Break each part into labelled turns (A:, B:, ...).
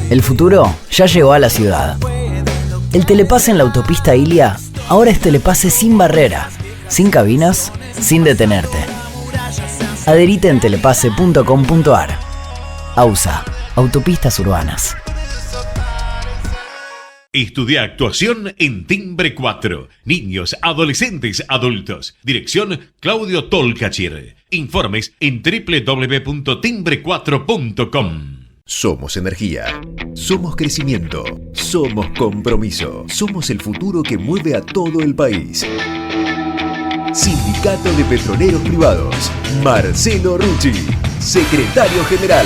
A: El futuro ya llegó a la ciudad. El telepase en la autopista Ilia ahora es telepase sin barrera, sin cabinas, sin detenerte. Adherite en telepase.com.ar. AUSA, Autopistas Urbanas.
B: Estudia actuación en Timbre 4. Niños, adolescentes, adultos. Dirección Claudio Tolcachir. Informes en www.timbre4.com.
C: Somos energía. Somos crecimiento. Somos compromiso. Somos el futuro que mueve a todo el país. Sindicato de Petroleros Privados. Marcelo Rucci, secretario general.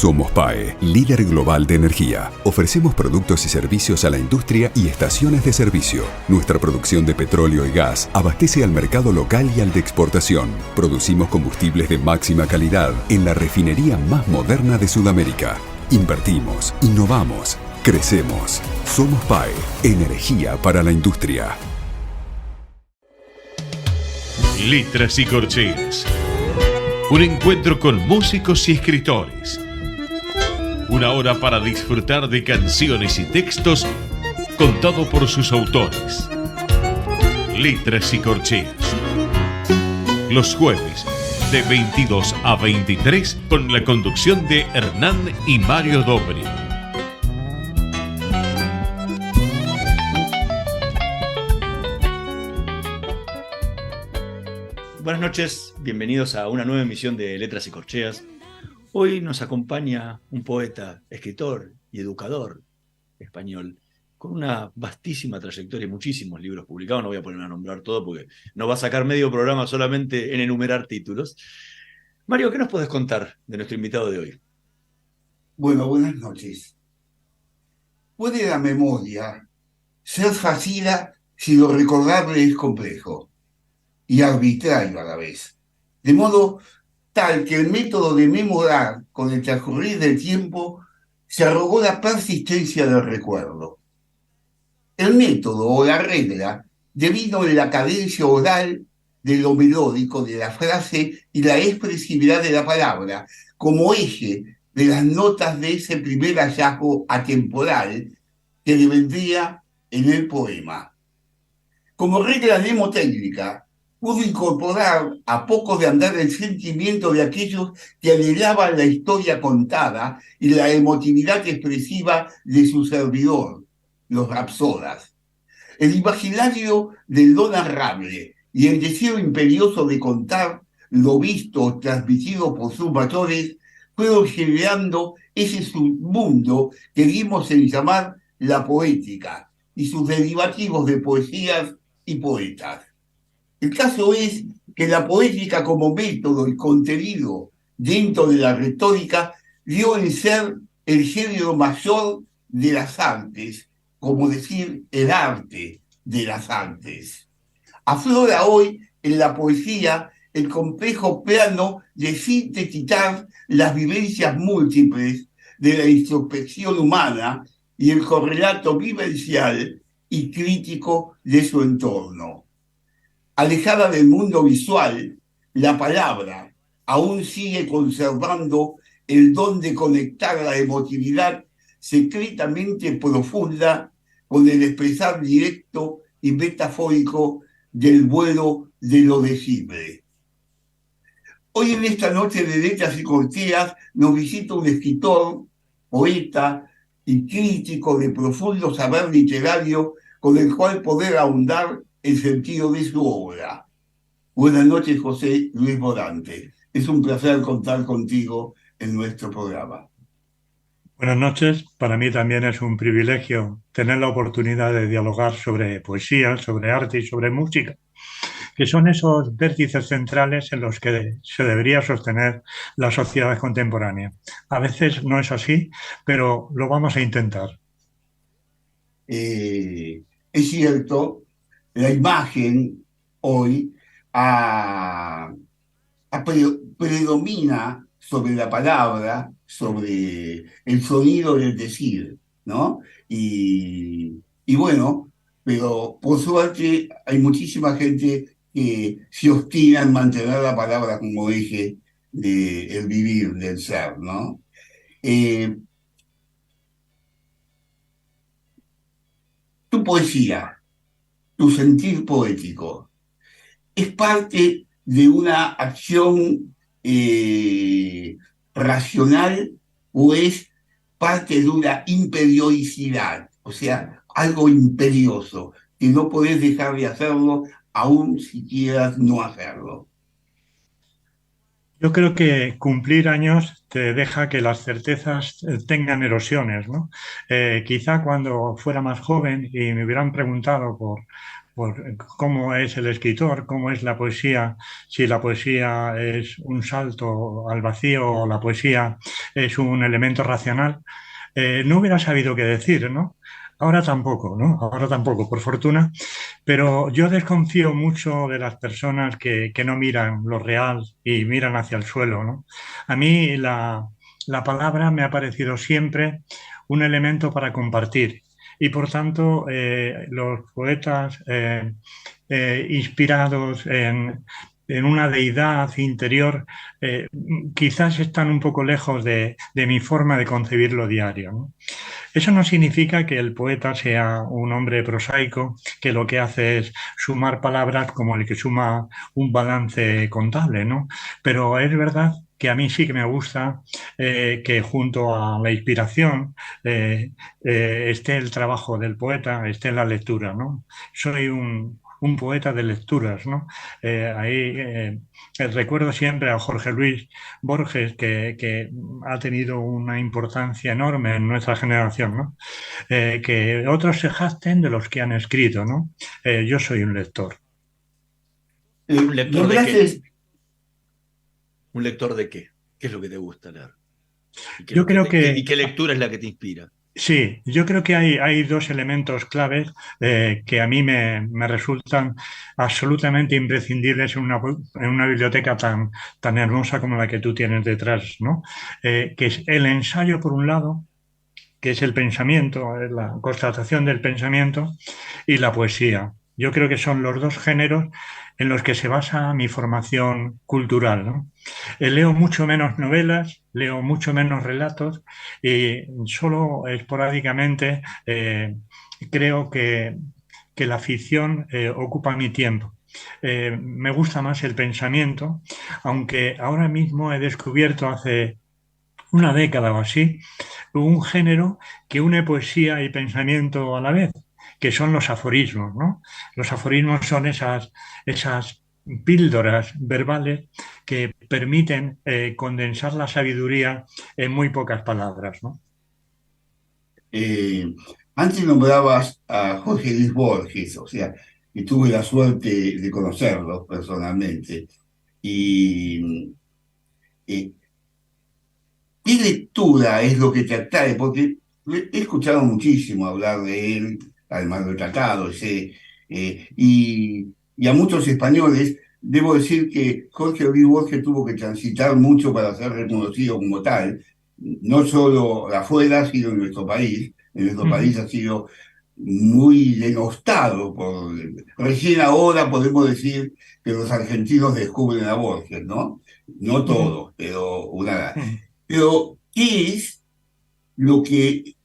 D: Somos PAE, líder global de energía. Ofrecemos productos y servicios a la industria y estaciones de servicio. Nuestra producción de petróleo y gas abastece al mercado local y al de exportación. Producimos combustibles de máxima calidad en la refinería más moderna de Sudamérica. Invertimos, innovamos, crecemos. Somos PAE, energía para la industria.
B: Letras y corcheas. Un encuentro con músicos y escritores. Una hora para disfrutar de canciones y textos contado por sus autores. Letras y corcheas. Los jueves de 22 a 23 con la conducción de Hernán y Mario Dobri.
E: Buenas noches, bienvenidos a una nueva emisión de Letras y Corcheas. Hoy nos acompaña un poeta, escritor y educador español con una vastísima trayectoria y muchísimos libros publicados. No voy a ponerme a nombrar todo porque nos va a sacar medio programa solamente en enumerar títulos. Mario, ¿qué nos podés contar de nuestro invitado de hoy?
F: Bueno, buenas noches. Puede la memoria ser fácil si lo recordable es complejo y arbitrario a la vez, de modo tal que el método de memorar con el transcurrir del tiempo se arrogó la persistencia del recuerdo. El método o la regla devino en la cadencia oral de lo melódico de la frase y la expresividad de la palabra como eje de las notas de ese primer hallazgo atemporal que devendría en el poema. Como regla mnemotécnica, pudo incorporar a poco de andar el sentimiento de aquellos que anhelaban la historia contada y la emotividad expresiva de su servidor, los rapsodas. El imaginario del lo narrable y el deseo imperioso de contar lo visto o transmitido por sus mayores fueron generando ese submundo que dimos en llamar la poética y sus derivativos de poesías y poetas. El caso es que la poética como método y contenido dentro de la retórica dio en ser el género mayor de las artes, como decir el arte de las artes. Aflora hoy en la poesía el complejo plano de sintetizar las vivencias múltiples de la introspección humana y el correlato vivencial y crítico de su entorno. Alejada del mundo visual, la palabra aún sigue conservando el don de conectar la emotividad secretamente profunda con el expresar directo y metafórico del vuelo de lo decible. Hoy en esta noche de Letras y Corcheas nos visita un escritor, poeta y crítico de profundo saber literario con el cual poder ahondar el sentido de su obra. Buenas noches, José Luis Morante. Es un placer contar contigo en nuestro programa.
G: Buenas noches. Para mí también es un privilegio tener la oportunidad de dialogar sobre poesía, sobre arte y sobre música, que son esos vértices centrales en los que se debería sostener la sociedad contemporánea. A veces no es así, pero lo vamos a intentar.
F: Es cierto, la imagen hoy predomina sobre la palabra, sobre el sonido del decir, ¿no? Y bueno, pero por suerte hay muchísima gente que se obstina en mantener la palabra como eje del vivir, del ser, ¿no? Tu poesía, tu sentir poético, es parte de una acción racional o es parte de una imperiosidad, o sea, algo imperioso, que no podés dejar de hacerlo aún si quieras no hacerlo.
G: Yo creo que cumplir años te deja que las certezas tengan erosiones, ¿no? Quizá cuando fuera más joven y me hubieran preguntado por cómo es el escritor, cómo es la poesía, si la poesía es un salto al vacío o la poesía es un elemento racional, no hubiera sabido qué decir, ¿no? Ahora tampoco, ¿no? Ahora tampoco, por fortuna. Pero yo desconfío mucho de las personas que no miran lo real y miran hacia el suelo, ¿no? A mí la palabra me ha parecido siempre un elemento para compartir y por tanto los poetas inspirados en una deidad interior quizás están un poco lejos de mi forma de concebir lo diario, ¿no? Eso no significa que el poeta sea un hombre prosaico que lo que hace es sumar palabras como el que suma un balance contable, ¿no? Pero es verdad que a mí sí que me gusta que junto a la inspiración esté el trabajo del poeta, esté la lectura, ¿no? Soy un poeta de lecturas, ¿no? Recuerdo siempre a Jorge Luis Borges, que ha tenido una importancia enorme en nuestra generación, ¿no? Que otros se jacten de los que han escrito, ¿no? Yo soy un lector.
E: ¿Un lector de qué?
F: Nombraste,
E: ¿Un lector de qué? ¿Qué es lo que te gusta leer? ¿Y qué, es
G: Yo
E: lo que
G: creo
E: y
G: que
E: qué lectura es la que te inspira?
G: sí, yo creo que hay dos elementos claves que a mí me resultan absolutamente imprescindibles en una biblioteca tan hermosa como la que tú tienes detrás, ¿no? Que es el ensayo, por un lado, que es el pensamiento, es la constatación del pensamiento, y la poesía. Yo creo que son los dos géneros en los que se basa mi formación cultural, ¿no? Leo mucho menos novelas, leo mucho menos relatos y solo esporádicamente creo que la ficción ocupa mi tiempo. Me gusta más el pensamiento, aunque ahora mismo he descubierto hace una década o así un género que une poesía y pensamiento a la vez, que son los aforismos, ¿no? Los aforismos son esas píldoras verbales que permiten condensar la sabiduría en muy pocas palabras, ¿no?
F: eh, antes nombrabas a Jorge Luis Borges, o sea, y tuve la suerte de conocerlo personalmente. Y eh, ¿qué lectura es lo que te atrae? Porque he escuchado muchísimo hablar de él, además del tratado, y a muchos españoles. Debo decir que Jorge Luis Borges tuvo que transitar mucho para ser reconocido como tal, no solo afuera, sino en nuestro país. En nuestro país ha sido muy denostado recién ahora podemos decir que los argentinos descubren a Borges, ¿no? No
G: Uh -huh.
F: todos, pero una.
G: Uh -huh.
F: Pero, ¿qué es lo que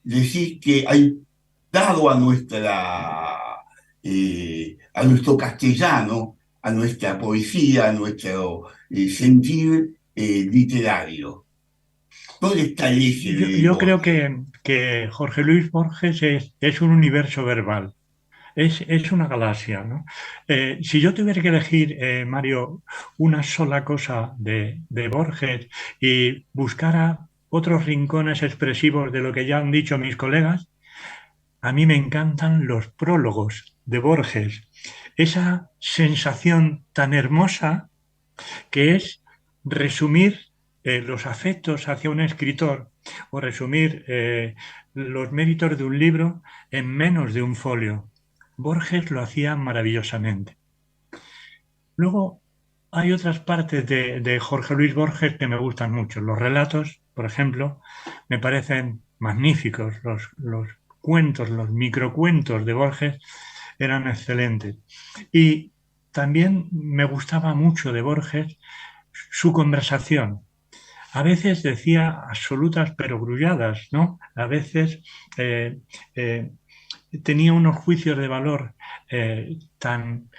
F: decís que hay dado a nuestro castellano, a nuestra poesía, a nuestro sentir literario? ¿Dónde está el eje de
G: Yo creo
F: Borges?
G: que Jorge Luis Borges es un universo verbal. Es una galaxia, ¿no? Si yo tuviera que elegir, Mario, una sola cosa de Borges y buscara otros rincones expresivos de lo que ya han dicho mis colegas, a mí me encantan los prólogos de Borges. Esa sensación tan hermosa que es resumir los afectos hacia un escritor o resumir los méritos de un libro en menos de un folio. Borges lo hacía maravillosamente. Luego hay otras partes de Jorge Luis Borges que me gustan mucho. Los relatos, por ejemplo, me parecen magníficos. Los cuentos, los microcuentos de Borges eran excelentes. Y también me gustaba mucho de Borges su conversación. A veces decía absolutas perogrulladas, ¿no? A veces tenía unos juicios de valor tan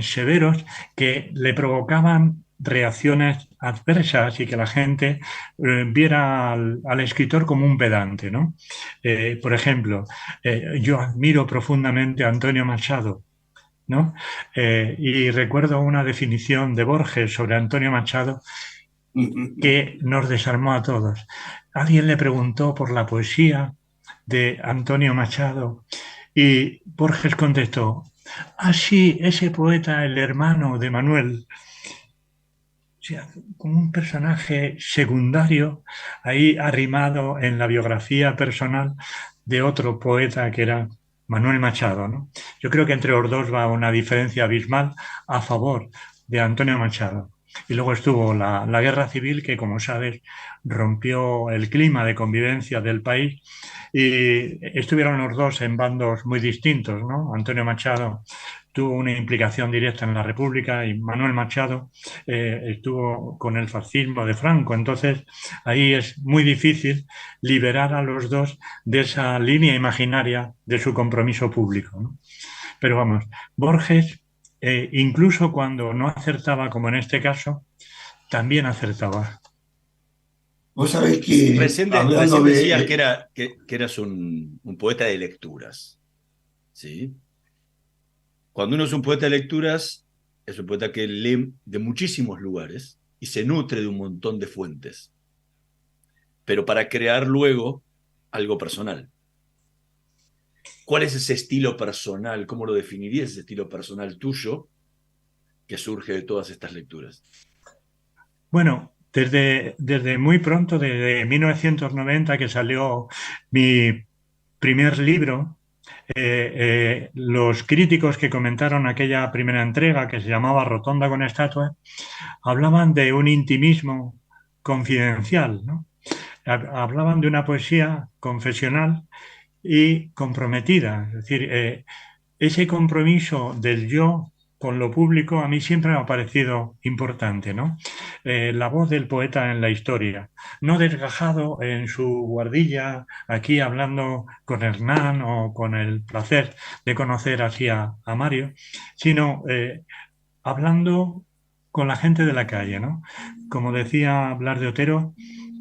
G: severos que le provocaban reacciones adversas y que la gente viera al escritor como un pedante, ¿no? Por ejemplo, yo admiro profundamente a Antonio Machado, ¿no? Y recuerdo una definición de Borges sobre Antonio Machado que nos desarmó a todos. Alguien le preguntó por la poesía de Antonio Machado y Borges contestó: ah, sí, ese poeta, el hermano de Manuel. O sea, como un personaje secundario ahí arrimado en la biografía personal de otro poeta que era Manuel Machado, ¿no? Yo creo que entre los dos va una diferencia abismal a favor de Antonio Machado. Y luego estuvo la guerra civil que, como sabes, rompió el clima de convivencia del país y estuvieron los dos en bandos muy distintos, ¿no? Antonio Machado tuvo una implicación directa en la República y Manuel Machado estuvo con el fascismo de Franco. Entonces, ahí es muy difícil liberar a los dos de esa línea imaginaria de su compromiso público, ¿no? Pero vamos, Borges, incluso cuando no acertaba, como en este caso, también acertaba.
F: Vos sabés que,
E: Recién
F: hablando
E: decías
F: de...
E: que eras un poeta de lecturas, ¿sí? Cuando uno es un poeta de lecturas, es un poeta que lee de muchísimos lugares y se nutre de un montón de fuentes, pero para crear luego algo personal. ¿Cuál es ese estilo personal? ¿Cómo lo definirías, ese estilo personal tuyo que surge de todas estas lecturas?
G: Bueno, desde muy pronto, desde 1990 que salió mi primer libro, los críticos que comentaron aquella primera entrega que se llamaba Rotonda con estatuas hablaban de un intimismo confidencial, ¿no? Hablaban de una poesía confesional y comprometida. Es decir, ese compromiso del yo con lo público a mí siempre me ha parecido importante, ¿no? La voz del poeta en la historia, no desgajado en su guardilla, aquí hablando con Hernán o con el placer de conocer así a Mario, sino hablando con la gente de la calle, ¿no? Como decía Blas de Otero,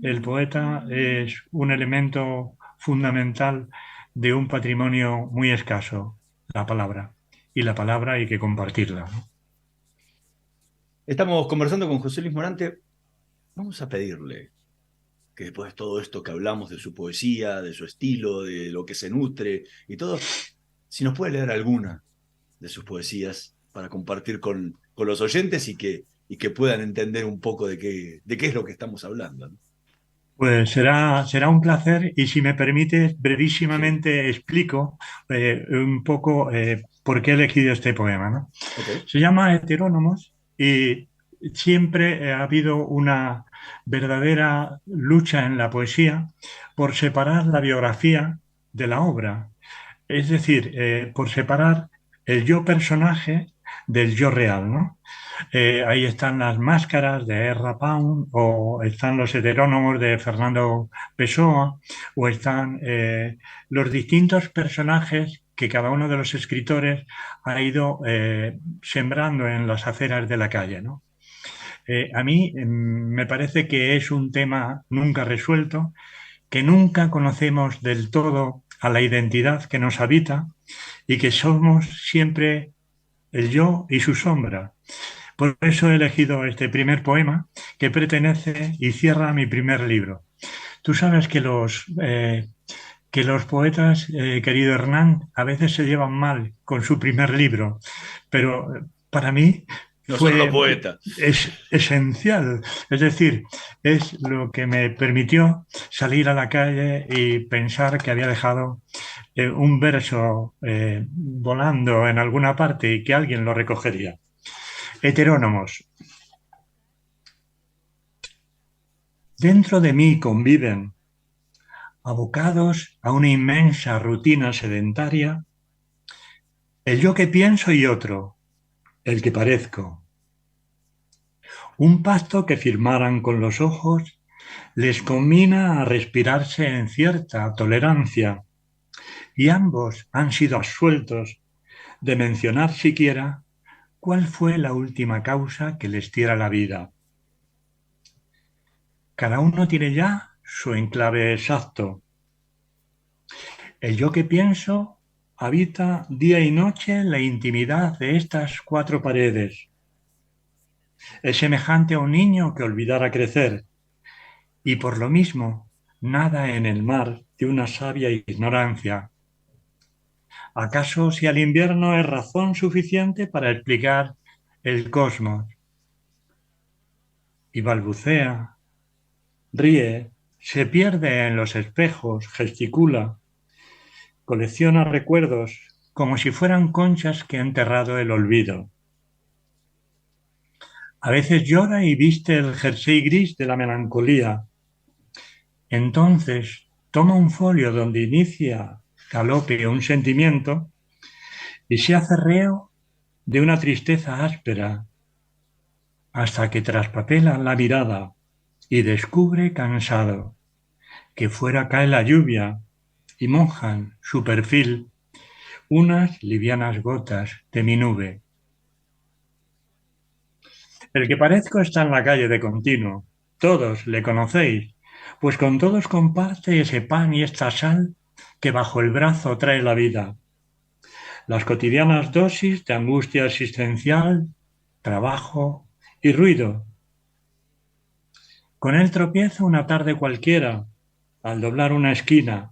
G: el poeta es un elemento fundamental de un patrimonio muy escaso, la palabra. Y la palabra hay que compartirla, ¿no?
E: Estamos conversando con José Luis Morante. Vamos a pedirle que después de todo esto que hablamos de su poesía, de su estilo, de lo que se nutre y todo, si nos puede leer alguna de sus poesías para compartir con los oyentes y que puedan entender un poco de qué es lo que estamos hablando, ¿no?
G: Pues será un placer y si me permites,
E: Sí.
G: brevísimamente explico un poco por qué he elegido este poema, ¿no?
E: Okay.
G: Se llama Heterónomos y siempre ha habido una verdadera lucha en la poesía por separar la biografía de la obra. Es decir, por separar el yo personaje del yo real, ¿no? Ahí están las máscaras de Ezra Pound, o están los heterónomos de Fernando Pessoa, o están los distintos personajes que cada uno de los escritores ha ido sembrando en las aceras de la calle, ¿no? A mí me parece que es un tema nunca resuelto, que nunca conocemos del todo a la identidad que nos habita y que somos siempre el yo y su sombra. Por eso he elegido este primer poema que pertenece y cierra mi primer libro. Tú sabes que los poetas, querido Hernán, a veces se llevan mal con su primer libro, pero para mí
E: Nosotros los
G: fue
E: poetas.
G: es esencial. Es decir, es lo que me permitió salir a la calle y pensar que había dejado un verso volando en alguna parte y que alguien lo recogería. Heterónomos. Dentro de mí conviven, abocados a una inmensa rutina sedentaria, el yo que pienso y otro, el que parezco. Un pacto que firmaran con los ojos les combina a respirarse en cierta tolerancia, y ambos han sido absueltos de mencionar siquiera cuál fue la última causa que les diera la vida. Cada uno tiene ya su enclave exacto. El yo que pienso habita día y noche en la intimidad de estas cuatro paredes. Es semejante a un niño que olvidara crecer y por lo mismo nada en el mar de una sabia ignorancia. ¿Acaso si el invierno es razón suficiente para explicar el cosmos? Y balbucea, ríe, se pierde en los espejos, gesticula, colecciona recuerdos como si fueran conchas que ha enterrado el olvido. A veces llora y viste el jersey gris de la melancolía. Entonces toma un folio donde inicia galope un sentimiento y se hace reo de una tristeza áspera hasta que traspapela la mirada y descubre cansado que fuera cae la lluvia y mojan su perfil unas livianas gotas de mi nube. El que parezco está en la calle de continuo. Todos le conocéis, pues con todos comparte ese pan y esta sal que bajo el brazo trae la vida. Las cotidianas dosis de angustia existencial, trabajo y ruido. Con él tropiezo una tarde cualquiera, al doblar una esquina,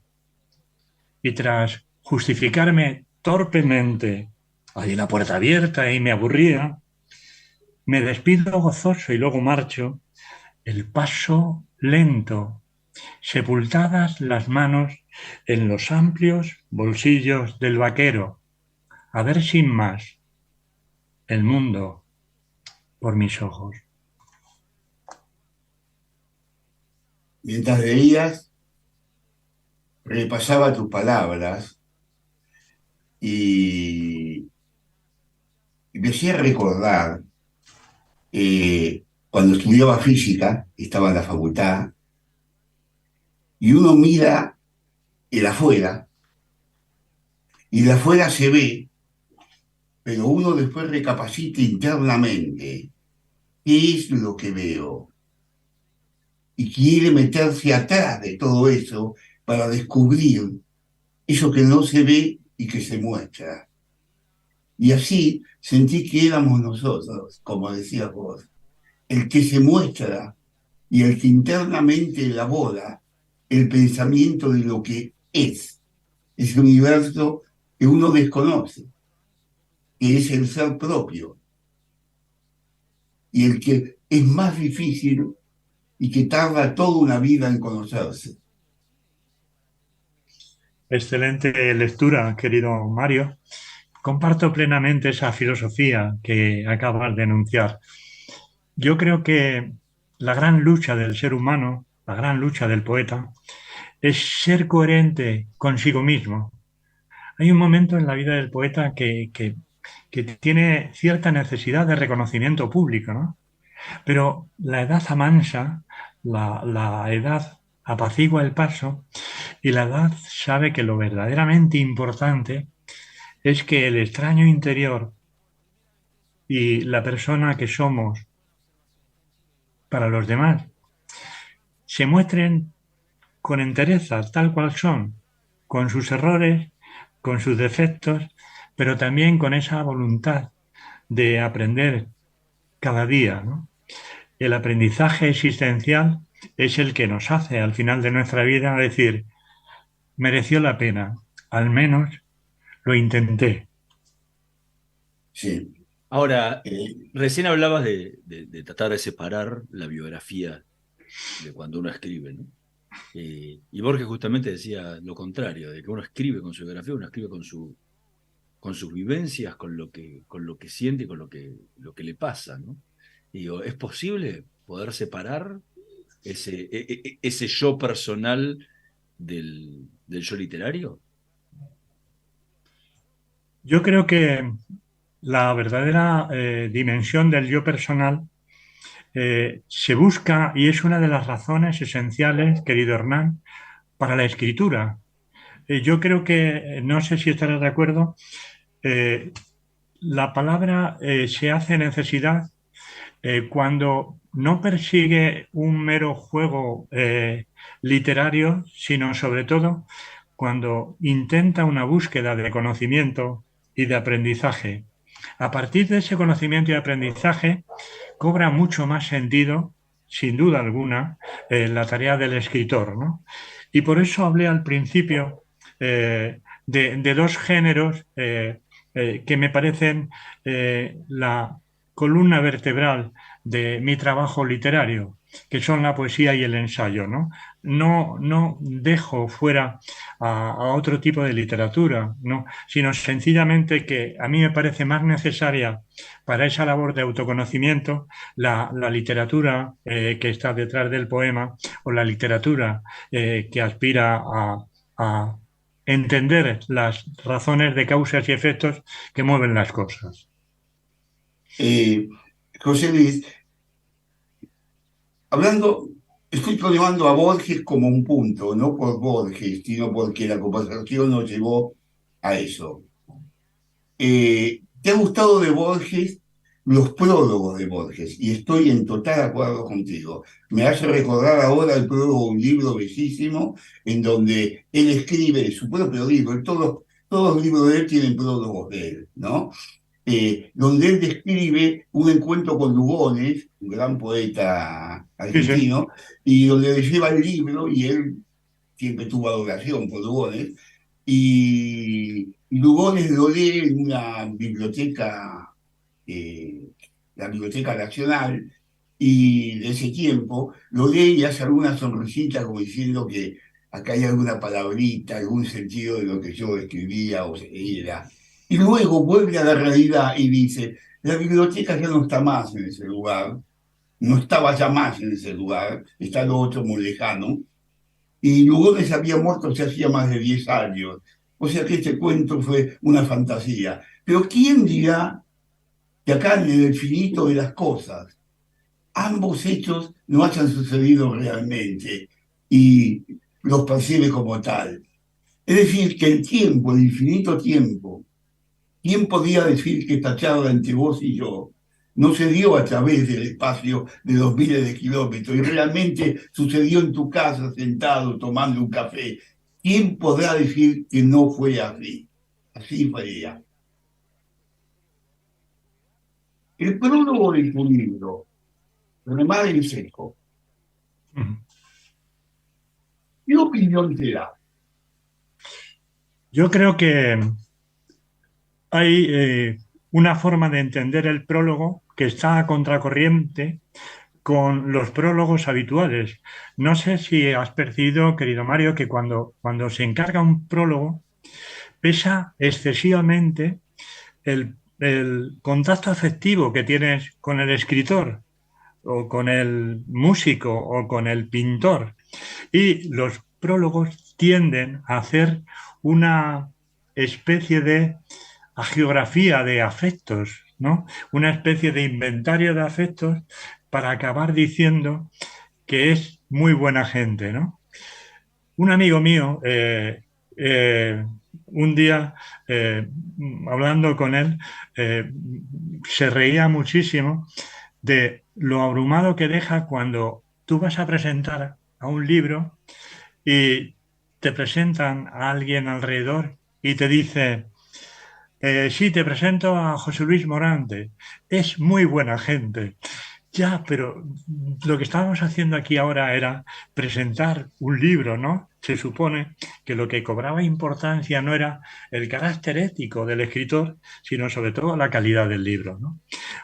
G: y tras justificarme torpemente, hay una puerta abierta y me aburría, me despido gozoso y luego marcho, el paso lento, sepultadas las manos en los amplios bolsillos del vaquero, a ver sin más el mundo por mis ojos.
F: Mientras leías, repasaba tus palabras y me hacía recordar cuando estudiaba física, estaba en la facultad, y uno mira el afuera, y de afuera se ve, pero uno después recapacita internamente qué es lo que veo, y quiere meterse atrás de todo eso para descubrir eso que no se ve y que se muestra. Y así sentí que éramos nosotros, como decías vos, el que se muestra y el que internamente elabora el pensamiento de lo que es, ese universo que uno desconoce, que es el ser propio, y el que es más difícil y que tarda toda una vida en conocerse.
G: Excelente lectura, querido Mario. Comparto plenamente esa filosofía que acabas de enunciar. Yo creo que la gran lucha del ser humano, la gran lucha del poeta, es ser coherente consigo mismo. Hay un momento en la vida del poeta que tiene cierta necesidad de reconocimiento público, ¿no? Pero la edad amansa, la edad apacigua el paso y la edad sabe que lo verdaderamente importante es que el extraño interior y la persona que somos para los demás se muestren con entereza, tal cual son, con sus errores, con sus defectos, pero también con esa voluntad de aprender cada día, ¿no? El aprendizaje existencial es el que nos hace al final de nuestra vida decir, mereció la pena, al menos lo intenté.
E: Sí. Ahora, recién hablabas de tratar de separar la biografía de cuando uno escribe, ¿no? Y Borges justamente decía lo contrario, de que uno escribe con su biografía, uno escribe con sus vivencias, con lo que siente y con lo que le pasa, ¿no? Y digo, ¿es posible poder separar ese yo personal del yo literario?
G: Yo creo que la verdadera dimensión del yo personal se busca y es una de las razones esenciales, querido Hernán, para la escritura. Yo creo que, no sé si estarás de acuerdo, eh, la palabra se hace necesidad cuando no persigue un mero juego literario, sino sobre todo cuando intenta una búsqueda de conocimiento y de aprendizaje. A partir de ese conocimiento y aprendizaje cobra mucho más sentido, sin duda alguna, la tarea del escritor, ¿no? Y por eso hablé al principio de dos géneros que me parecen la columna vertebral de mi trabajo literario, que son la poesía y el ensayo, ¿no? No dejo fuera a otro tipo de literatura, ¿no? Sino sencillamente que a mí me parece más necesaria para esa labor de autoconocimiento la literatura que está detrás del poema o la literatura que aspira a entender las razones de causas y efectos que mueven las cosas.
F: José Luis, hablando, estoy llevando a Borges como un punto, no por Borges, sino porque la conversación nos llevó a eso. ¿Te ha gustado de Borges los prólogos de Borges? Y estoy en total acuerdo contigo. Me hace recordar ahora el prólogo de un libro bellísimo en donde él escribe su propio libro. Todos los libros de él tienen prólogos de él, ¿no? Donde él describe un encuentro con Lugones, un gran poeta argentino,
G: Sí, sí.
F: y donde le lleva el libro y él siempre tuvo adoración por Lugones, y Lugones lo lee en una biblioteca, la Biblioteca Nacional, y de ese tiempo lo lee y hace alguna sonrisita como diciendo que acá hay alguna palabrita, algún sentido de lo que yo escribía o era. Y luego vuelve a la realidad y dice, la biblioteca ya no está más en ese lugar, no estaba ya más en ese lugar, está lo otro muy lejano, y Lugones había muerto ya hacía más de 10 años. O sea que este cuento fue una fantasía. Pero ¿quién dirá que acá en el infinito de las cosas ambos hechos no hayan sucedido realmente y los percibe como tal? Es decir, que el tiempo, el infinito tiempo, ¿quién podía decir que esta charla entre vos y yo no se dio a través del espacio de 2000 de kilómetros y realmente sucedió en tu casa sentado tomando un café? ¿Quién podrá decir que no fue así? Así fue ella. El prólogo de tu libro, Remar en seco, ¿qué opinión te da?
G: Yo creo que hay una forma de entender el prólogo que está a contracorriente con los prólogos habituales. No sé si has percibido, querido Mario, que cuando se encarga un prólogo pesa excesivamente el contacto afectivo que tienes con el escritor o con el músico o con el pintor. Y los prólogos tienden a hacer una especie de geografía de afectos, ¿no? Una especie de inventario de afectos para acabar diciendo que es muy buena gente, ¿no? Un amigo mío, un día, hablando con él, eh, se reía muchísimo de lo abrumado que deja cuando tú vas a presentar a un libro y te presentan a alguien alrededor y te dice, sí, te presento a José Luis Morante, es muy buena gente. Ya, pero lo que estábamos haciendo aquí ahora era presentar un libro, ¿no? Se supone que lo que cobraba importancia no era el carácter ético del escritor, sino sobre todo la calidad del libro, ¿no?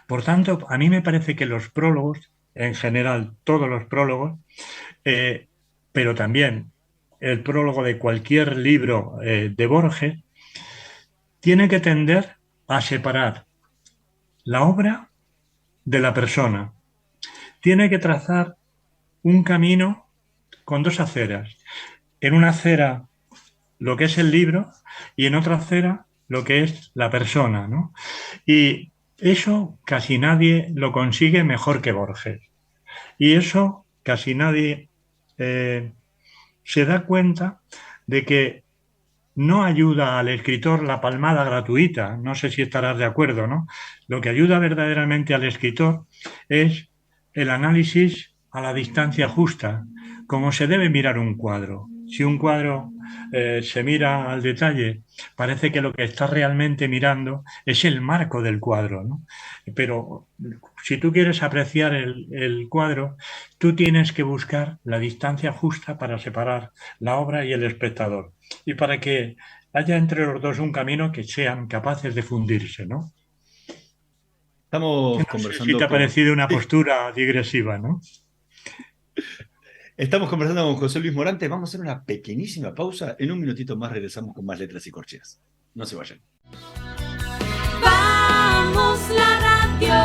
G: Por tanto, a mí me parece que los prólogos, en general, todos los prólogos, eh, pero también el prólogo de cualquier libro de Borges, tiene que tender a separar la obra de la persona. Tiene que trazar un camino con dos aceras. En una acera lo que es el libro y en otra acera lo que es la persona, ¿no? Y eso casi nadie lo consigue mejor que Borges. Y eso casi nadie se da cuenta de que no ayuda al escritor la palmada gratuita. No sé si estarás de acuerdo, ¿no? Lo que ayuda verdaderamente al escritor es el análisis a la distancia justa, como se debe mirar un cuadro. Si un cuadro se mira al detalle, parece que lo que estás realmente mirando es el marco del cuadro, ¿no? Pero si tú quieres apreciar el cuadro, tú tienes que buscar la distancia justa para separar la obra y el espectador, y para que haya entre los dos un camino que sean capaces de fundirse, ¿no?
E: Estamos
G: No sé
E: conversando
G: si te ha parecido una postura digresiva, ¿no?
E: Estamos conversando con José Luis Morante. Vamos a hacer una pequeñísima pausa. En un minutito más regresamos con más Letras y Corcheas. No se vayan.
H: Vamos la radio,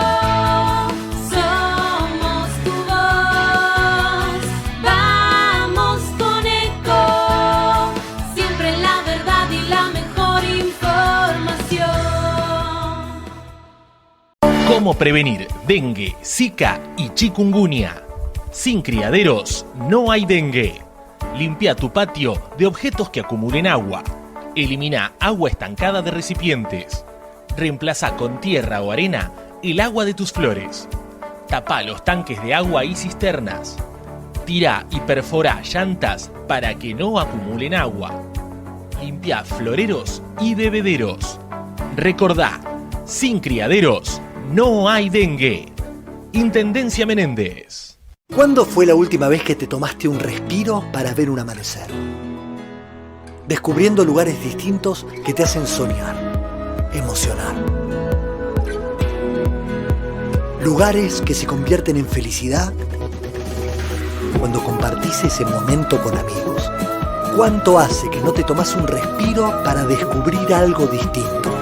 H: somos tu voz. Vamos con Eco, siempre la verdad y la mejor información.
I: ¿Cómo prevenir dengue, zika y chikungunya? Sin criaderos no hay dengue. Limpia tu patio de objetos que acumulen agua. Elimina agua estancada de recipientes. Reemplaza con tierra o arena el agua de tus flores. Tapa los tanques de agua y cisternas. Tira y perfora llantas para que no acumulen agua. Limpia floreros y bebederos. Recordá, sin criaderos no hay dengue. Intendencia Menéndez.
J: ¿Cuándo fue la última vez que te tomaste un respiro para ver un amanecer? Descubriendo lugares distintos que te hacen soñar, emocionar. Lugares que se convierten en felicidad cuando compartís ese momento con amigos. ¿Cuánto hace que no te tomás un respiro para descubrir algo distinto?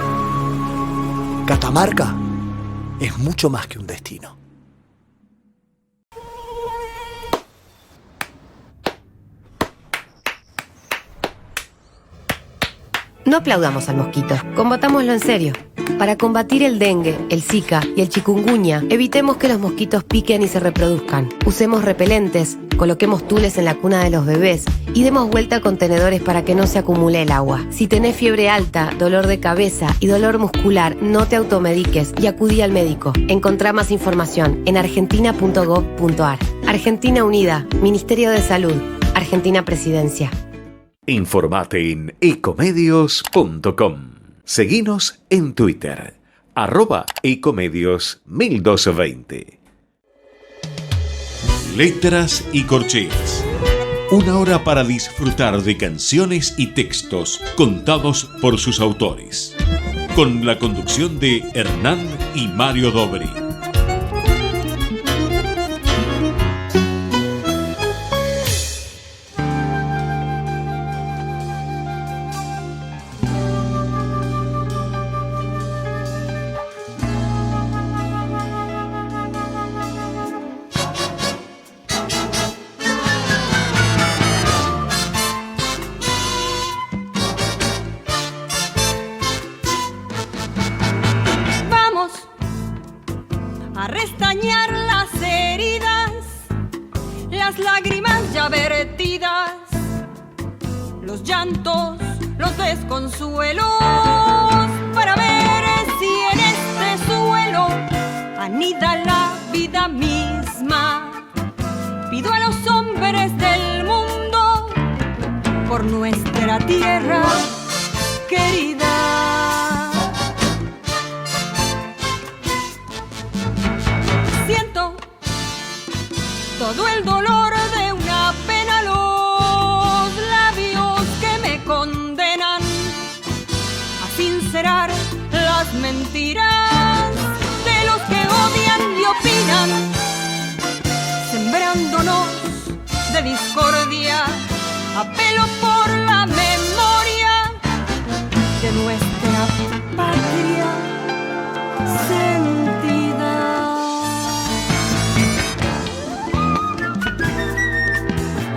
J: Catamarca es mucho más que un destino.
K: No aplaudamos al mosquito, combatámoslo en serio. Para combatir el dengue, el zika y el chikungunya, evitemos que los mosquitos piquen y se reproduzcan. Usemos repelentes, coloquemos tules en la cuna de los bebés y demos vuelta a contenedores para que no se acumule el agua. Si tenés fiebre alta, dolor de cabeza y dolor muscular, no te automediques y acudí al médico. Encontrá más información en argentina.gov.ar. Argentina Unida, Ministerio de Salud, Argentina Presidencia.
C: Informate en ecomedios.com. Seguinos en Twitter, @ecomedios1220.
B: Letras y Corcheas. Una hora para disfrutar de canciones y textos contados por sus autores. Con la conducción de Hernán y Mario Dobri.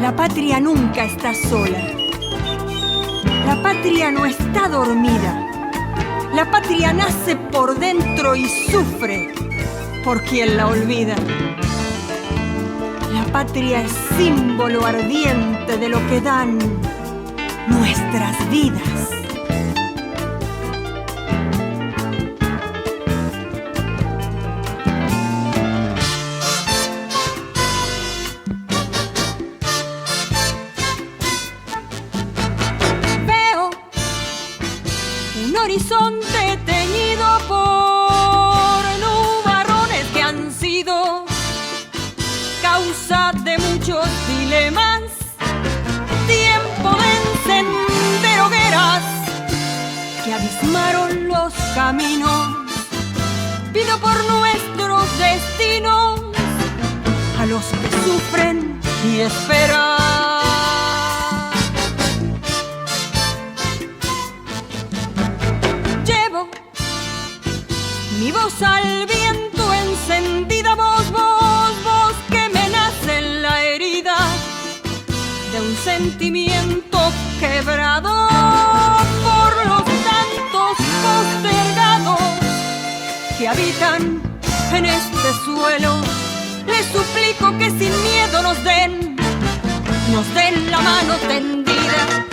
L: La patria nunca está sola. La patria no está dormida. La patria nace por dentro y sufre por quien la olvida. La patria es símbolo ardiente de lo que dan nuestras vidas. Veo un horizonte teñido por nubarrones que han sido causa de muchos dilemas, tiempo de encender hogueras que abismaron los caminos. Pido por nuestros destinos a los que sufren y esperan. Llevo mi voz al viento encendida, voz, voz, voz que me nace en la herida de un sentimiento quebrado por los tantos postergados que habitan en este suelo. Les suplico que sin miedo nos den la mano tendida.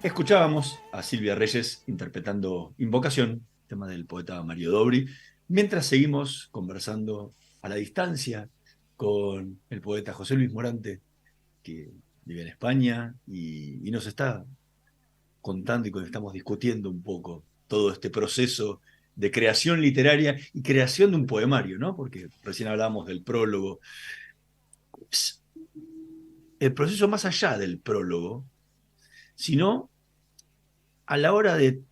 E: Escuchábamos a Silvia Reyes interpretando Invocación, tema del poeta Mario Dobri, mientras seguimos conversando a la distancia con el poeta José Luis Morante, que vive en España y nos está contando y estamos discutiendo un poco todo este proceso de creación literaria y creación de un poemario, ¿no? Porque recién hablábamos del prólogo. El proceso más allá del prólogo, sino a la hora de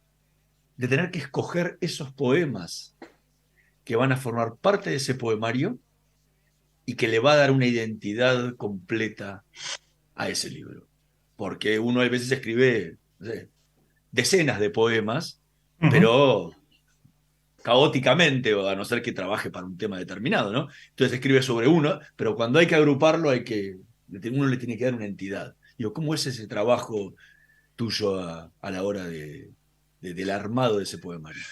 E: tener que escoger esos poemas que van a formar parte de ese poemario y que le va a dar una identidad completa a ese libro. Porque uno a veces escribe, no sé, decenas de poemas, pero caóticamente, o a no ser que trabaje para un tema determinado, ¿no? Entonces escribe sobre uno, pero cuando hay que agruparlo, uno le tiene que dar una entidad. Digo, ¿cómo es ese trabajo tuyo a la hora del armado de ese poemario?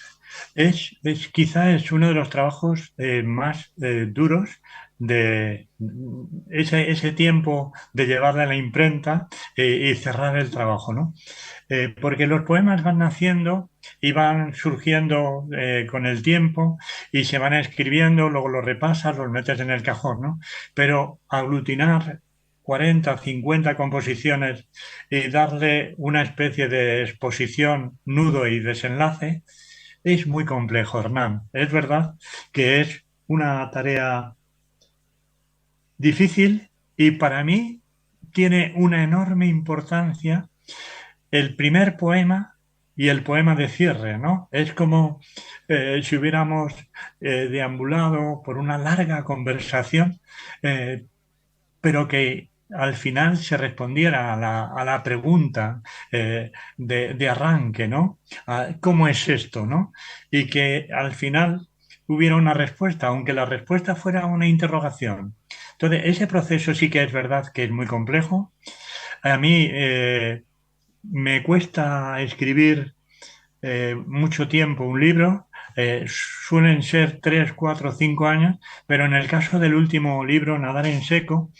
G: Quizá es uno de los trabajos más duros de ese tiempo de llevarle a la imprenta y cerrar el trabajo, ¿no? Porque los poemas van naciendo y van surgiendo con el tiempo y se van escribiendo, luego los repasas, los metes en el cajón, ¿no? Pero aglutinar 40, 50 composiciones y darle una especie de exposición, nudo y desenlace es muy complejo, Hernán. Es verdad que es una tarea difícil y para mí tiene una enorme importancia el primer poema y el poema de cierre, ¿no? Es como si hubiéramos deambulado por una larga conversación, pero que al final se respondiera a la pregunta de arranque, ¿no? ¿Cómo es esto, no? Y que al final hubiera una respuesta, aunque la respuesta fuera una interrogación. Entonces, ese proceso sí que es verdad que es muy complejo. A mí me cuesta escribir mucho tiempo un libro, suelen ser 3, 4, 5 años, pero en el caso del último libro, Nadar en seco,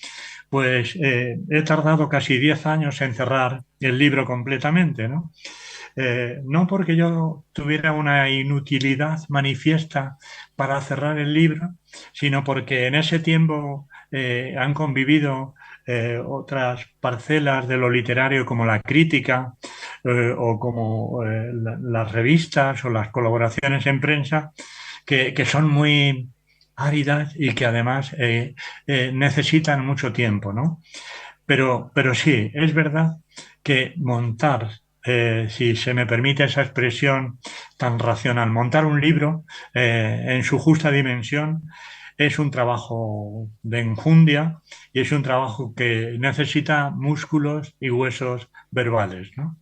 G: pues he tardado casi 10 años en cerrar el libro completamente, ¿no? No porque yo tuviera una inutilidad manifiesta para cerrar el libro, sino porque en ese tiempo han convivido otras parcelas de lo literario como la crítica o como las revistas o las colaboraciones en prensa que son muy áridas y que además necesitan mucho tiempo, ¿no? Pero sí, es verdad que montar, si se me permite esa expresión tan racional, montar un libro en su justa dimensión es un trabajo de enjundia y es un trabajo que necesita músculos y huesos verbales, ¿no?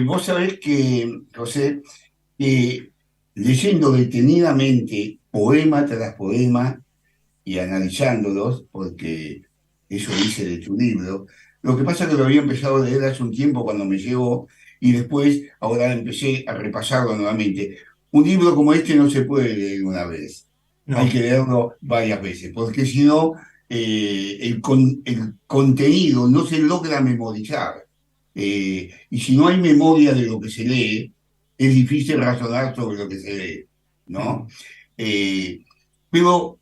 F: Vos sabés que, José, leyendo detenidamente poema tras poema y analizándolos, porque eso hice de tu libro, lo que pasa es que lo había empezado a leer hace un tiempo cuando me llegó y después ahora empecé a repasarlo nuevamente. Un libro como este no se puede leer una vez, hay
G: No.
F: que leerlo varias veces, porque si no, el contenido no se logra memorizar. Y si no hay memoria de lo que se lee, es difícil razonar sobre lo que se lee, ¿no? Eh, pero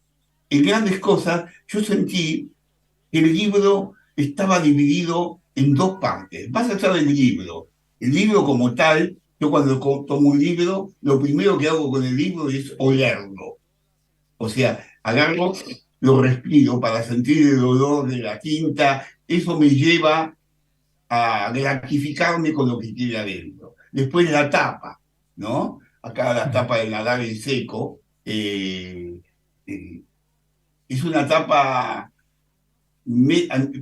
F: en grandes cosas yo sentí que el libro estaba dividido en dos partes. Vas a saber el libro como tal, yo cuando tomo un libro, lo primero que hago con el libro es olerlo. O sea, agarro, lo respiro para sentir el olor de la tinta, eso me lleva a gratificarme con lo que tiene adentro. Después la tapa, ¿no? Acá la tapa de Nadar en seco, eh, es una tapa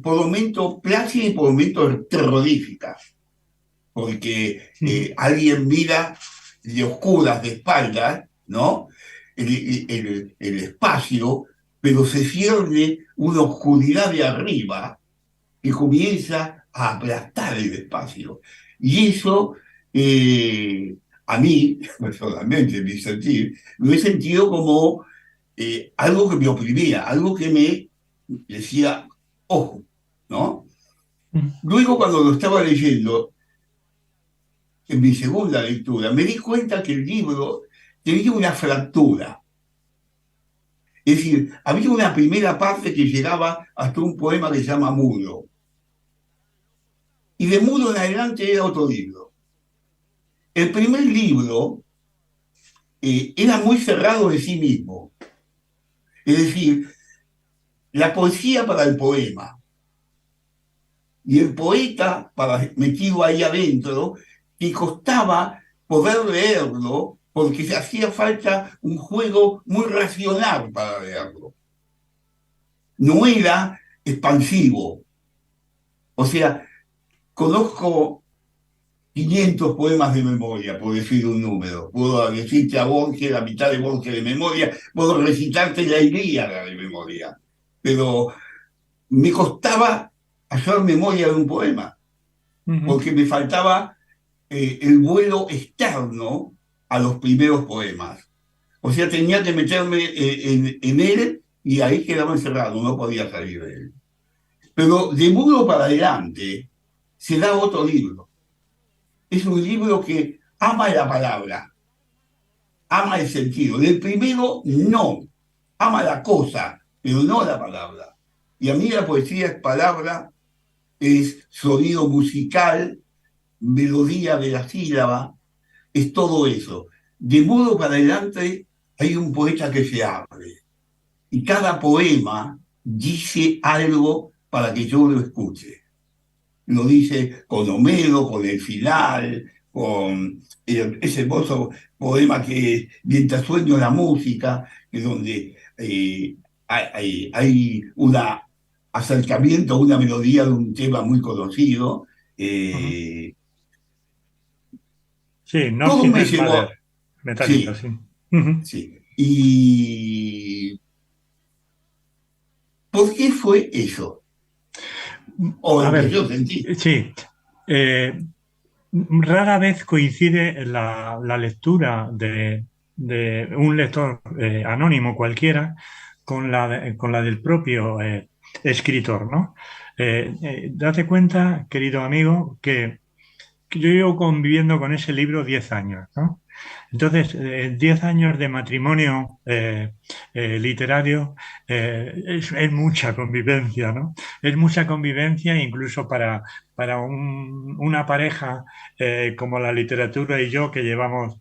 F: por momentos plácida y por momentos terrorífica, porque alguien mira de oscuras, de espaldas, ¿no? El espacio, pero se cierne una oscuridad de arriba que comienza a aplastar el espacio. Y eso, a mí, personalmente, en mi sentir, lo he sentido como algo que me oprimía, algo que me decía, ojo, ¿no? Luego, cuando lo estaba leyendo, en mi segunda lectura, me di cuenta que el libro tenía una fractura. Es decir, había una primera parte que llegaba hasta un poema que se llama Mudo. Y de Mudo en adelante era otro libro. El primer libro era muy cerrado de sí mismo. Es decir, la poesía para el poema y el poeta para, metido ahí adentro, que costaba poder leerlo porque se hacía falta un juego muy racional para leerlo. No era expansivo. O sea, conozco 500 poemas de memoria, por decir un número. Puedo decirte a Borges, la mitad de Borges de memoria, puedo recitarte la Ilíada de memoria. Pero me costaba hacer memoria de un poema, porque me faltaba el vuelo externo a los primeros poemas. O sea, tenía que meterme en él y ahí quedaba encerrado, no podía salir de él. Pero de Mudo para adelante se da otro libro. Es un libro que ama la palabra, ama el sentido. Del primero, no. Ama la cosa, pero no la palabra. Y a mí la poesía es palabra, es sonido musical, melodía de la sílaba, es todo eso. De Mudo para adelante hay un poeta que se abre. Y cada poema dice algo para que yo lo escuche. Lo dice con Homero, con el final, con ese hermoso poema que es Mientras sueño la música, que es donde hay un acercamiento a una melodía de un tema muy conocido.
G: Sí,
F: Todo
G: Nothing
F: me
G: Else
F: llevó.
G: Matters, Metallica,
F: Sí,
G: sí.
F: sí. Y ¿Por qué fue eso? O
G: A
F: lo que
G: ver,
F: yo sentí.
G: sí. eh, Rara vez coincide la lectura de un lector anónimo cualquiera con la del propio escritor, ¿no? Date cuenta, querido amigo, que yo llevo conviviendo con ese libro 10 años, ¿no? Entonces, 10 años de matrimonio literario es mucha convivencia, ¿no? Es mucha convivencia incluso para una pareja como la literatura y yo, que llevamos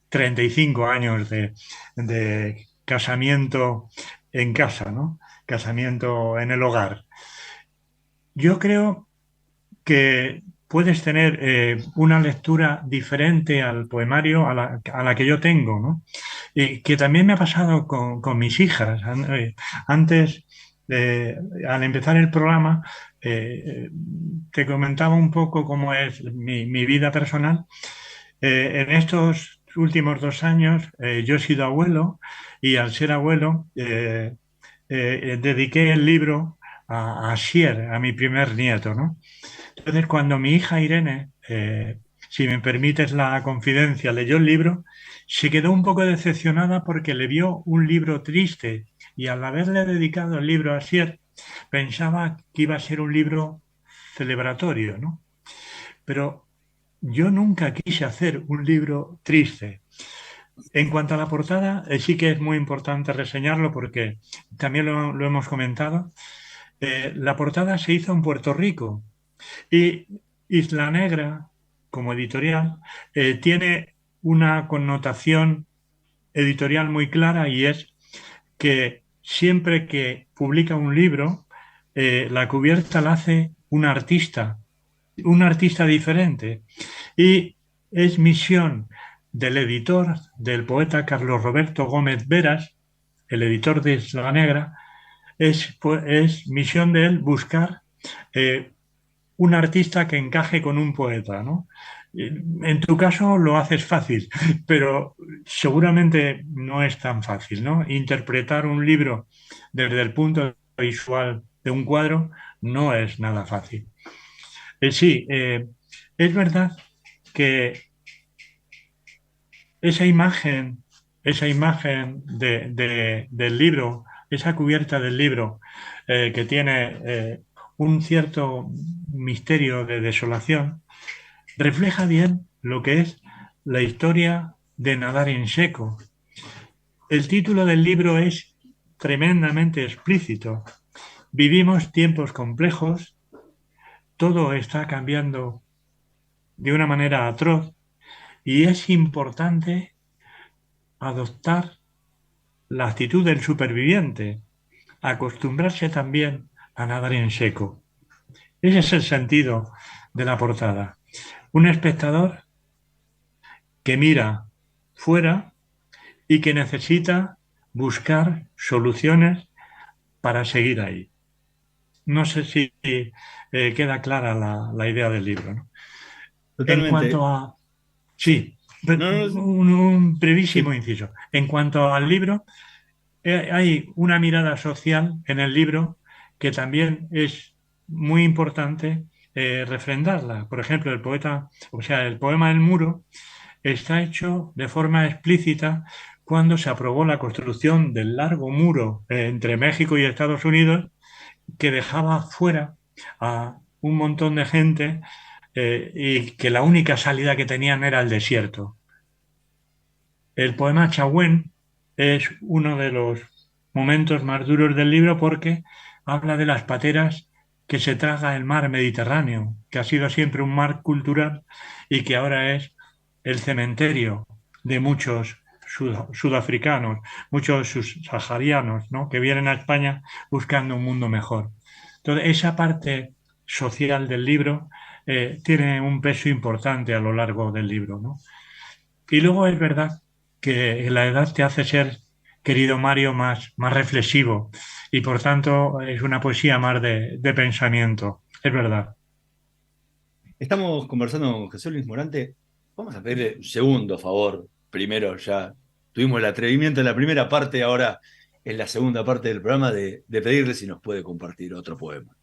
G: 35 años de casamiento en casa, ¿no? Casamiento en el hogar. Yo creo que puedes tener una lectura diferente al poemario a la que yo tengo, ¿no? Y que también me ha pasado con mis hijas. Antes, al empezar el programa, te comentaba un poco cómo es mi vida personal. En estos últimos 2 años yo he sido abuelo y al ser abuelo dediqué el libro a Asier, a mi primer nieto, ¿no? Entonces, cuando mi hija Irene, si me permites la confidencia, leyó el libro, se quedó un poco decepcionada porque le vio un libro triste y al haberle dedicado el libro a Asier, pensaba que iba a ser un libro celebratorio, ¿no? Pero yo nunca quise hacer un libro triste. En cuanto a la portada, sí que es muy importante reseñarlo porque también lo hemos comentado. La portada se hizo en Puerto Rico y Isla Negra, como editorial, tiene una connotación editorial muy clara y es que siempre que publica un libro, la cubierta la hace un artista diferente. Y es misión del editor, del poeta Carlos Roberto Gómez Veras, el editor de Isla Negra, es misión de él buscar un artista que encaje con un poeta, ¿no? En tu caso lo haces fácil, pero seguramente no es tan fácil, ¿no? Interpretar un libro desde el punto visual de un cuadro no es nada fácil. Sí, es verdad que esa imagen del libro, esa cubierta del libro que tiene un cierto misterio de desolación, refleja bien lo que es la historia de nadar en seco. El título del libro es tremendamente explícito. Vivimos tiempos complejos, todo está cambiando de una manera atroz y es importante adoptar la actitud del superviviente, acostumbrarse también a nadar en seco. Ese es el sentido de la portada. Un espectador que mira fuera y que necesita buscar soluciones para seguir ahí. No sé si queda clara la idea del libro, ¿no? En
E: Totalmente.
G: cuanto a... Sí,
E: No, no,
G: un brevísimo
E: sí.
G: inciso. En cuanto al libro, hay una mirada social en el libro que también es muy importante refrendarla. Por ejemplo, el poema El Muro está hecho de forma explícita cuando se aprobó la construcción del largo muro entre México y Estados Unidos que dejaba fuera a un montón de gente y que la única salida que tenían era el desierto. El poema Chahuen es uno de los momentos más duros del libro porque habla de las pateras que se traga el mar Mediterráneo, que ha sido siempre un mar cultural y que ahora es el cementerio de muchos sudafricanos, muchos subsaharianos, ¿no? Que vienen a España buscando un mundo mejor. Entonces, esa parte social del libro tiene un peso importante a lo largo del libro, ¿no? Y luego es verdad que la edad te hace ser, querido Mario, más reflexivo y por tanto es una poesía más de pensamiento. Es verdad.
E: Estamos conversando con Jesús Luis Morante. Vamos a pedirle un segundo favor. Primero ya tuvimos el atrevimiento en la primera parte, ahora en la segunda parte del programa de pedirle si nos puede compartir otro poema.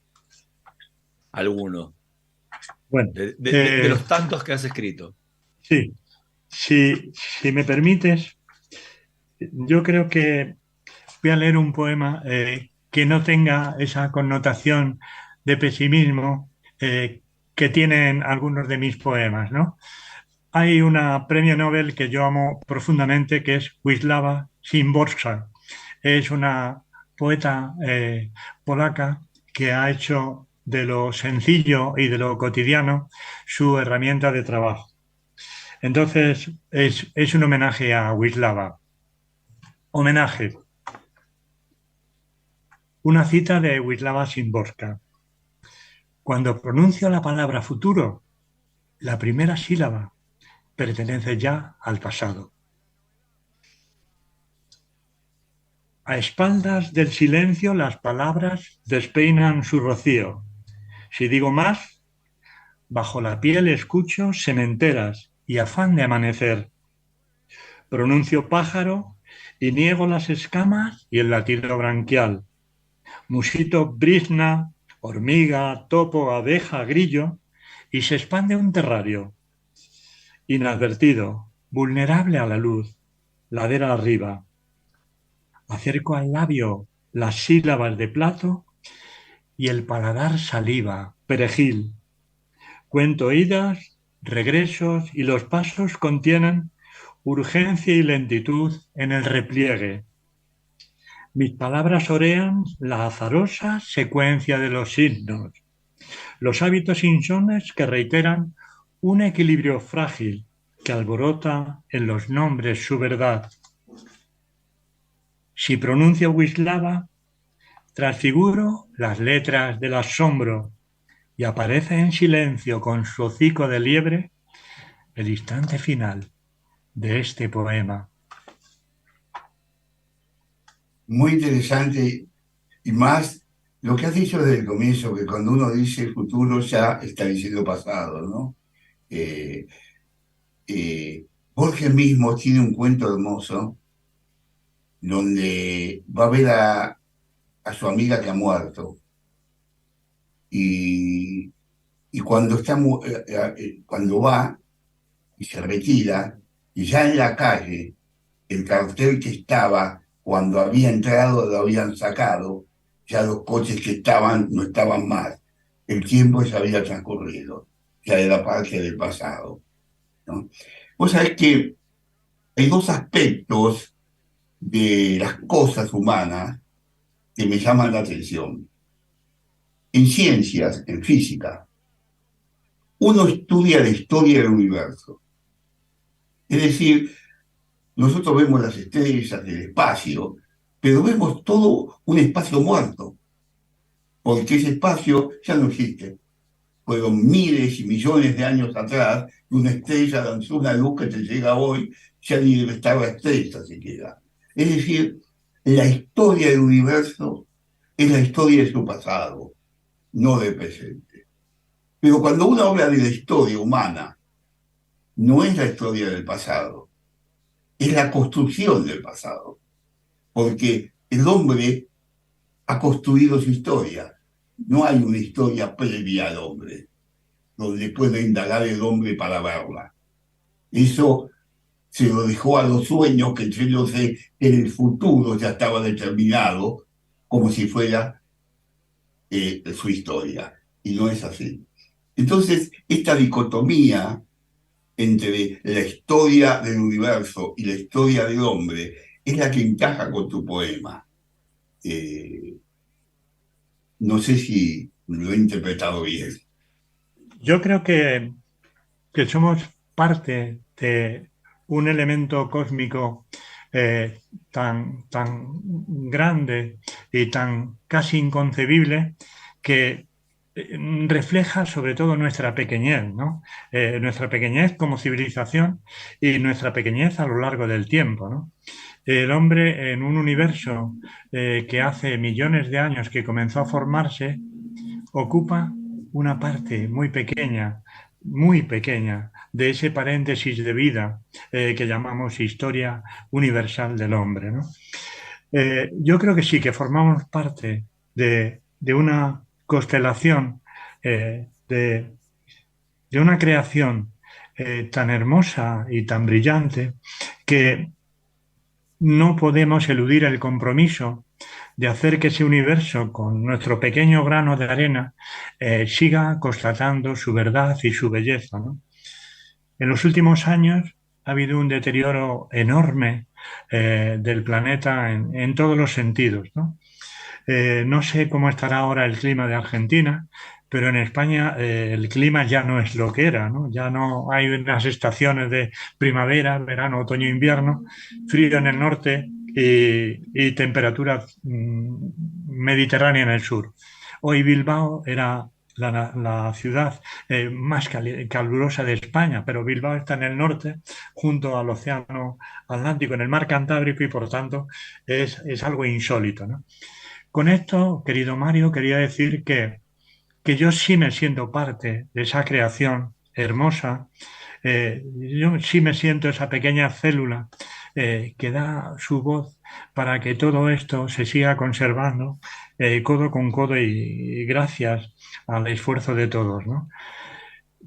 E: Alguno.
G: Bueno,
E: De los tantos que has escrito.
G: Sí, si me permites, yo creo que voy a leer un poema que no tenga esa connotación de pesimismo que tienen algunos de mis poemas, ¿no? Hay una premio Nobel que yo amo profundamente, que es Wisława Szymborska. Es una poeta polaca que ha hecho de lo sencillo y de lo cotidiano su herramienta de trabajo. Entonces, es un homenaje a Wisława. Homenaje. Una cita de Wisława Szymborska. Cuando pronuncio la palabra futuro, la primera sílaba pertenece ya al pasado. A espaldas del silencio las palabras despeinan su rocío. Si digo más, bajo la piel escucho sementeras y afán de amanecer. Pronuncio pájaro y niego las escamas y el latido branquial. Musito brizna, hormiga, topo, abeja, grillo, y se expande un terrario. Inadvertido, vulnerable a la luz, ladera arriba. Acerco al labio las sílabas de plato y el paladar saliva, perejil. Cuento idas, regresos y los pasos contienen urgencia y lentitud en el repliegue. Mis palabras orean la azarosa secuencia de los signos, los hábitos insones que reiteran un equilibrio frágil que alborota en los nombres su verdad. Si pronuncio Wisława, transfiguro las letras del asombro y aparece en silencio con su hocico de liebre el instante final de este poema.
F: Muy interesante, y más lo que has dicho desde el comienzo, que cuando uno dice futuro ya está diciendo pasado, ¿no? Borges mismo tiene un cuento hermoso donde va a ver a su amiga que ha muerto. Y cuando cuando va y se retira, y ya en la calle, el cartel que estaba cuando había entrado lo habían sacado, ya los coches que estaban no estaban más, el tiempo ya había transcurrido, ya era parte del pasado, ¿no? Vos sabés que hay dos aspectos de las cosas humanas que me llaman la atención. En ciencias, en física, uno estudia la historia del universo. Es decir, nosotros vemos las estrellas del espacio, pero vemos todo un espacio muerto, porque ese espacio ya no existe. Fueron miles y millones de años atrás, y una estrella lanzó una luz que te llega hoy, ya ni debe estar la estrella siquiera. Es decir, la historia del universo es la historia de su pasado, no del presente. Pero cuando uno habla de la historia humana, no es la historia del pasado, es la construcción del pasado, porque el hombre ha construido su historia. No hay una historia previa al hombre, donde puede indagar el hombre para verla. Eso se lo dejó a los sueños, que yo sé que en el futuro ya estaba determinado, como si fuera su historia, y no es así. Entonces, esta dicotomía entre la historia del universo y la historia del hombre es la que encaja con tu poema. No sé si lo he interpretado bien.
G: Yo creo que somos parte de un elemento cósmico tan grande y tan casi inconcebible que refleja sobre todo nuestra pequeñez, ¿no? Nuestra pequeñez como civilización y nuestra pequeñez a lo largo del tiempo, ¿no? El hombre en un universo que hace millones de años que comenzó a formarse ocupa una parte muy pequeña de ese paréntesis de vida que llamamos historia universal del hombre, ¿no? Yo creo que sí, que formamos parte de una constelación, de una creación tan hermosa y tan brillante que no podemos eludir el compromiso de hacer que ese universo, con nuestro pequeño grano de arena, siga constatando su verdad y su belleza, ¿no? En los últimos años ha habido un deterioro enorme del planeta en todos los sentidos, ¿no? No sé cómo estará ahora el clima de Argentina, pero en España el clima ya no es lo que era, ¿no? Ya no hay unas estaciones de primavera, verano, otoño, invierno, frío en el norte y temperatura mediterránea en el sur. Hoy Bilbao era la ciudad más calurosa de España, pero Bilbao está en el norte, junto al Océano Atlántico, en el mar Cantábrico, y por tanto es algo insólito, ¿no? Con esto, querido Mario, quería decir que yo sí me siento parte de esa creación hermosa. Yo sí me siento esa pequeña célula que da su voz para que todo esto se siga conservando codo con codo y gracias al esfuerzo de todos, ¿no?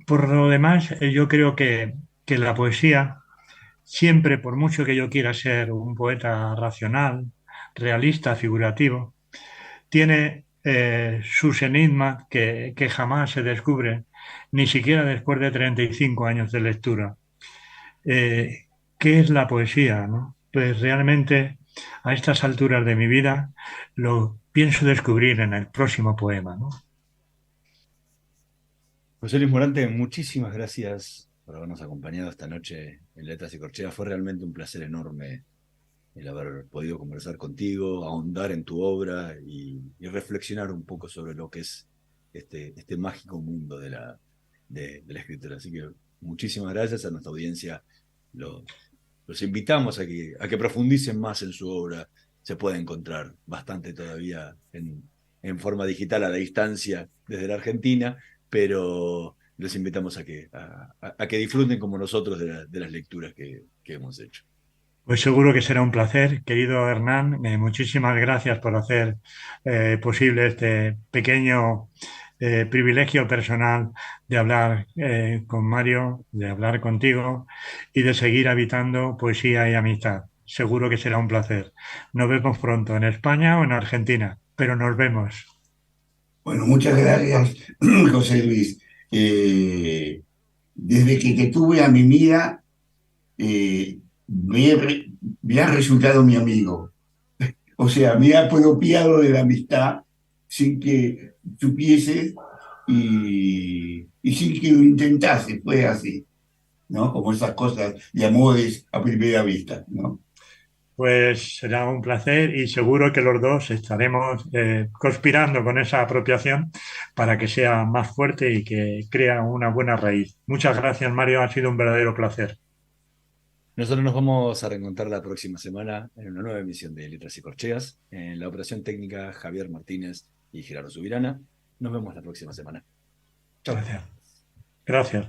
G: Por lo demás, yo creo que la poesía, siempre, por mucho que yo quiera ser un poeta racional, realista, figurativo, tiene sus enigmas que jamás se descubren, ni siquiera después de 35 años de lectura. ¿Qué es la poesía, no? Pues realmente a estas alturas de mi vida lo pienso descubrir en el próximo poema, ¿no?
E: José Luis Morante, muchísimas gracias por habernos acompañado esta noche en Letras y Corcheas. Fue realmente un placer enorme el haber podido conversar contigo, ahondar en tu obra y reflexionar un poco sobre lo que es este mágico mundo de la escritura. Así que muchísimas gracias a nuestra audiencia. Los invitamos a que profundicen más en su obra. Se puede encontrar bastante todavía en forma digital a la distancia desde la Argentina, pero los invitamos a que disfruten como nosotros de las lecturas que hemos hecho.
G: Pues seguro que será un placer, querido Hernán. Muchísimas gracias por hacer posible este pequeño privilegio personal de hablar con Mario, de hablar contigo y de seguir habitando poesía y amistad. Seguro que será un placer. Nos vemos pronto en España o en Argentina, pero nos vemos.
F: Bueno, muchas gracias, José Luis. Desde que te tuve a mi vida, me ha resultado mi amigo. O sea, me ha apropiado de la amistad sin que supiese y sin que lo intentase. Fue así, ¿no? Como esas cosas de amores a primera vista, ¿no?
G: Pues será un placer y seguro que los dos estaremos conspirando con esa apropiación para que sea más fuerte y que crea una buena raíz. Muchas gracias, Mario. Ha sido un verdadero placer.
E: Nosotros nos vamos a reencontrar la próxima semana en una nueva emisión de Letras y Corcheas. En la operación técnica, Javier Martínez y Gerardo Subirana. Nos vemos la próxima semana. Chao.
G: Gracias. Gracias.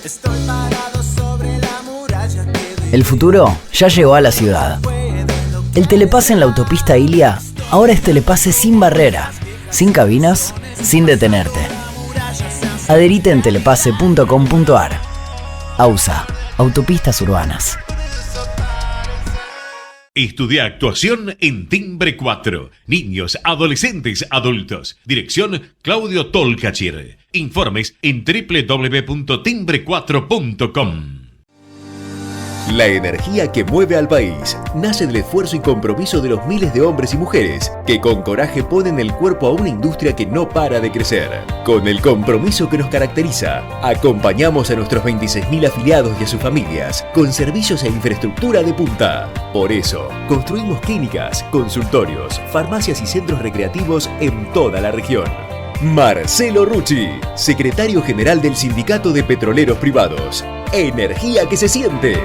H: Estoy parado sobre la muralla.
A: El futuro ya llegó a la ciudad. El telepase en la autopista Ilia ahora es telepase sin barrera, sin cabinas, sin detenerte. Adherite en telepase.com.ar. AUSA, Autopistas Urbanas.
B: Estudia actuación en Timbre 4. Niños, adolescentes, adultos. Dirección Claudio Tolcachir. Informes en www.timbre4.com.
C: La energía que mueve al país nace del esfuerzo y compromiso de los miles de hombres y mujeres que con coraje ponen el cuerpo a una industria que no para de crecer. Con el compromiso que nos caracteriza, acompañamos a nuestros 26.000 afiliados y a sus familias con servicios e infraestructura de punta. Por eso, construimos clínicas, consultorios, farmacias y centros recreativos en toda la región. Marcelo Rucci, secretario general del Sindicato de Petroleros Privados. Energía que se siente.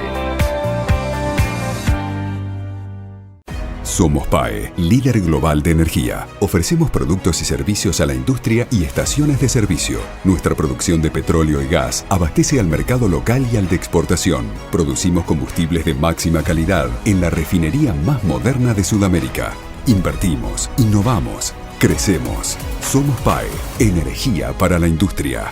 D: Somos PAE, líder global de energía. Ofrecemos productos y servicios a la industria y estaciones de servicio. Nuestra producción de petróleo y gas abastece al mercado local y al de exportación. Producimos combustibles de máxima calidad en la refinería más moderna de Sudamérica. Invertimos, innovamos, crecemos. Somos PAE, energía para la industria.